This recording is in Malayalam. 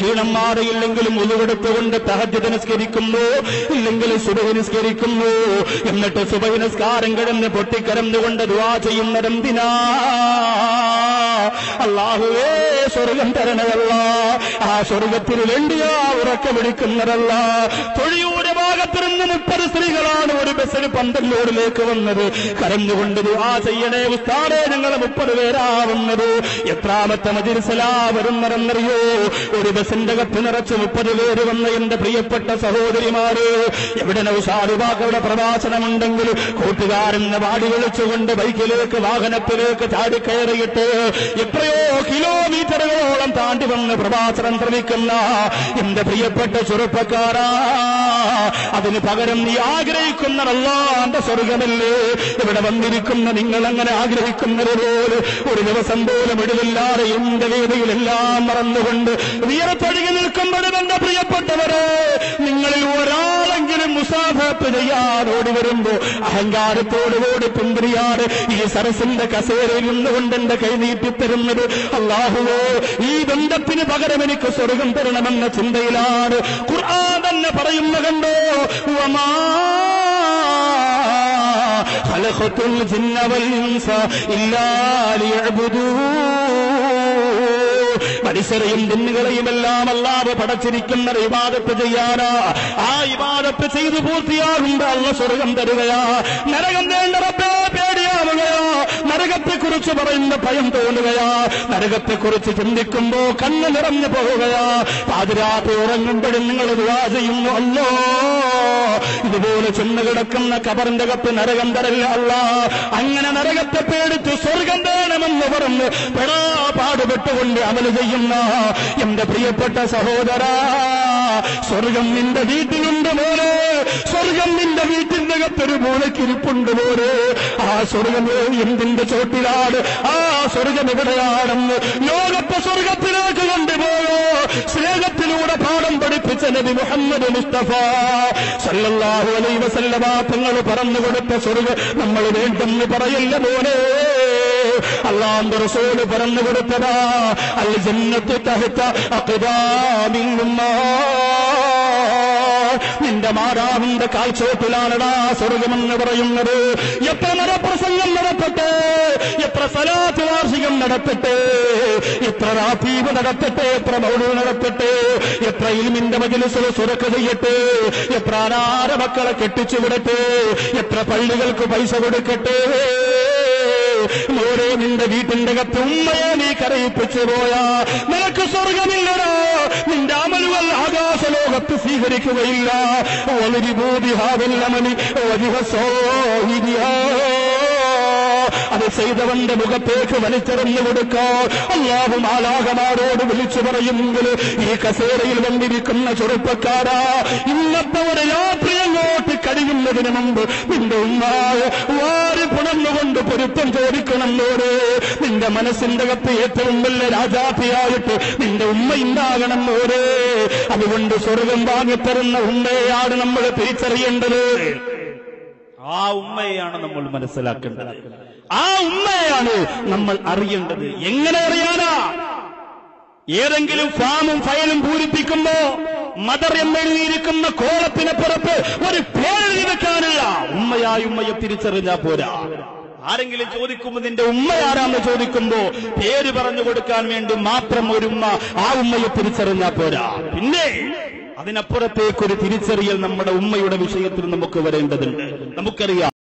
ക്ഷീണം മാറിയില്ലെങ്കിലും ഉളുവെടുത്തുകൊണ്ട് തഹജ്ജുദ് നിസ്കരിക്കുന്നു, ഇല്ലെങ്കിൽ സുബഹി നിസ്കരിക്കുന്നു. എന്നിട്ട് സുബഹി നിസ്കാരം കിടന്ന് പൊട്ടിക്കരന്നുകൊണ്ട് ദുആ ചെയ്യുന്നതെന്തിനാ? അല്ലാഹുവേ സ്വർഗം തരണമല്ല, ആ സ്വർഗത്തിന് വേണ്ടിയാ ഉറക്കെ വിളിക്കുന്നതല്ല. തൊഴിയൂര് ഭാഗത്തിരുന്ന് 30 സ്ത്രീകളാണ് ഒരു ബസ്സിന് പന്തല്ലൂരിലേക്ക് വന്നത്. കരഞ്ഞുകൊണ്ട് ദുആ ചെയ്യണേ ഉസ്താദേ, ഞങ്ങൾ 30 പേരാവുന്നത്. എത്രാമത്തെ മജ്‌ലിസിലാ വരുന്നതെന്നറിയോ? ഒരു ബസ്സിന്റെ കത്ത് നിറച്ച് 30 പേര് വന്ന എന്റെ പ്രിയപ്പെട്ട സഹോദരിമാര്, എവിടെ നൗഷാദുബാക്കയുടെ പ്രഭാഷണമുണ്ടെങ്കിൽ കൂട്ടുകാരെന്ന് വാടി വിളിച്ചുകൊണ്ട് ബൈക്കിലേക്ക് വാഹനത്തിലേക്ക് ചാടിക്കയറിയിട്ട് എത്രയോ കിലോമീറ്ററുകളോളം താണ്ടി വന്ന് പ്രഭാഷണം ശ്രമിക്കുന്ന എന്റെ പ്രിയപ്പെട്ട ചെറുപ്പക്കാരാ, അതിന് പകരം നീ ആഗ്രഹിക്കുന്ന അല്ലാഹുവിന്റെ സ്വർഗമല്ലേ? ഇവിടെ വന്നിരിക്കുന്ന നിങ്ങൾ അങ്ങനെ ആഗ്രഹിക്കുന്നത് പോലെ ഒരു ദിവസം പോലും ഇടലില്ലാതെ എന്റെ വേദിയിലെല്ലാം മറന്നുകൊണ്ട് വീരത്തൊഴുകി നിൽക്കുമ്പോഴും എന്റെ പ്രിയപ്പെട്ടവരെ, നിങ്ങളിൽ ഒരാളെങ്കിലും മുസാഫത്ത് ചെയ്യാൻ ഓടി വരുമ്പോ അഹങ്കാരത്തോടുകൂടി പിന്തിരിയാറ് ഈ സരസിന്റെ കസേരയിൽ നിന്നുകൊണ്ട് എന്റെ കൈ നീട്ടിത്തരുന്നത് അല്ലാഹുവേ, ഈ ബന്ധത്തിന് പകരം എനിക്ക് സ്വർഗം തരണമെന്ന ചിന്തയിലാണ്. ഖുർആൻ തന്നെ പറയുന്ന കണ്ടോ, വമാ ഖലഖതുൽ ജിന്ന വൽ ഇൻസ ഇല്ലാ ലിയഅ്ബുദൂൻ. മനുഷ്യരെയും ജിന്നുകളെയും എല്ലാം അല്ലാഹു പടച്ചിരിക്കുന്ന ഇബാദത്ത് ചെയ്യാനാ. ആ ഇബാദത്ത് ചെയ്തു പൂർത്തിയാകുമ്പോൾ അല്ലാഹു സ്വർഗം തരുകയാ. നരകം വേണ്ട റബ്ബേ പേടിയാവുകയാ. നരകത്തെക്കുറിച്ച് പറയുന്ന ഭയം തോന്നുകയാ. നരകത്തെക്കുറിച്ച് ചിന്തിക്കുമ്പോ കണ്ണ് നിറഞ്ഞു പോവുകയാ. പാതിരാത്രി ഉറങ്ങുമ്പോഴും നിങ്ങൾ ദുആ ചെയ്യുന്നു, അല്ലോ ഇതുപോലെ ചെന്ന് കിടക്കുന്ന ഖബറിന്റെ കത്ത് നരകം തരല്ല അല്ലാ. അങ്ങനെ നരകത്തെ പേടിച്ച് സ്വർഗം വേണമെന്ന് പറഞ്ഞ് പെടാ പാടുപെട്ടുകൊണ്ട് അമല് ചെയ്യുന്ന എന്റെ പ്രിയപ്പെട്ട സഹോദരാ, സ്വർഗം നിന്റെ വീട്ടിലുണ്ട് മോനെ. സ്വർഗം നിന്റെ വീട്ടിന്റെ അകത്തൊരു മൂലക്കിരിപ്പുണ്ട് മോനെ. ആ സ്വർഗം എന്തിന്റെ ചോട്ടിലാണ്? ആ സ്വർഗം എവിടെയാണെന്ന് ലോകത്തെ സ്വർഗത്തിലേക്ക് കൊണ്ടുപോയോ സ്നേഹത്തിലൂടെ പാഠം പഠിപ്പിച്ച നബി മുഹമ്മദ് മുസ്തഫ സല്ലല്ലാഹു അലൈഹി വസല്ലമ തങ്ങൾ പറഞ്ഞു കൊടുത്ത സ്വർഗം നമ്മൾ വേണ്ടെന്ന് പറയില്ല മോനെ. അല്ലാഹുവിന്റെ റസൂല് പറഞ്ഞു കൊടുത്തതാ, അൽ ജന്നത്തു തഹ്ത അഖ്ദാമിൽ നിന്റെ മാതാവിന്റെ കാൽച്ചോട്ടിലാണടാ സ്വർഗമെന്ന് പറയുന്നത്. എത്ര മതപ്രസംഗം നടത്തട്ടെ, എത്ര സലാത്ത് വാർഷികം നടത്തട്ടെ, എത്ര റാത്തീബ് നടത്തട്ടെ, എത്ര മൗലൂദ് നടത്തട്ടെ, എത്ര ഇൽമിന്റെ മജ്‌ലിസിൽ സുറക്ക ചെയ്യട്ടെ, എത്ര അനാഥ മക്കളെ കെട്ടിച്ചു വിടട്ടെ, എത്ര പള്ളികൾക്ക് പൈസ കൊടുക്കട്ടെ, മോനെ നിന്റെ വീട്ടിന്റെ അകത്ത് ഉമ്മയെ നീ കരയിപ്പിച്ചു പോയാ നിനക്ക് സ്വർഗമില്ലടോ. നിന്റെ അമലുകൾ ആകാശലോകത്ത് സ്വീകരിക്കുകയില്ല. അത് ചെയ്തവന്റെ മുഖത്തേക്ക് വലിച്ചെറിഞ്ഞു കൊടുക്കോ. അല്ലാഹു മാലാഖമാരോട് വിളിച്ചു പറയുമെങ്കിൽ ഈ കസേരയിൽ വന്നിരിക്കുന്ന ചെറുപ്പക്കാരാ, ഇന്നത്തെ ഒരു രാത്രി അങ്ങോട്ട് കഴിയുന്നതിന് മുമ്പ് നിന്റെ ഉമ്മായ വാരി പുണർന്നുകൊണ്ട് പൊരുത്തം ചോദിക്കണമെന്നോട്. നിന്റെ മനസ്സിന്റെ അകത്ത് ഏറ്റവും വലിയ രാജാഭിയായിട്ട് നിന്റെ ഉമ്മ ഉണ്ടാകണമെന്നോട്. അതുകൊണ്ട് സ്വർഗം വാങ്ങിത്തരുന്ന ഉമ്മയാണ് നമ്മൾ തിരിച്ചറിയേണ്ടത്. ആ ഉമ്മയാണ് നമ്മൾ മനസ്സിലാക്കേണ്ടത്. ആ ഉമ്മയാണ് നമ്മൾ അറിയേണ്ടത്. എങ്ങനെ അറിയാനാ? ഏതെങ്കിലും ഫാമും ഫയലും പൂരിപ്പിക്കുമ്പോ മദർ എന്നെഴുതിയിരിക്കുന്ന കോളത്തിനപ്പുറത്ത് ഒരു പേരെഴുതി വെക്കാനുള്ള ഉമ്മയായി ഉമ്മയെ തിരിച്ചറിഞ്ഞാ പോരാ. ആരെങ്കിലും ചോദിക്കുമ്പോ നിന്റെ ഉമ്മ ആരാന്ന് ചോദിക്കുമ്പോ പേര് പറഞ്ഞു കൊടുക്കാൻ വേണ്ടി മാത്രം ഒരു ഉമ്മ, ആ ഉമ്മയെ തിരിച്ചറിഞ്ഞാ പോരാ. പിന്നെ അതിനപ്പുറത്തേക്കൊരു തിരിച്ചറിയൽ നമ്മുടെ ഉമ്മയുടെ വിഷയത്തിൽ നമുക്ക് വരേണ്ടതുണ്ട്. നമുക്കറിയാം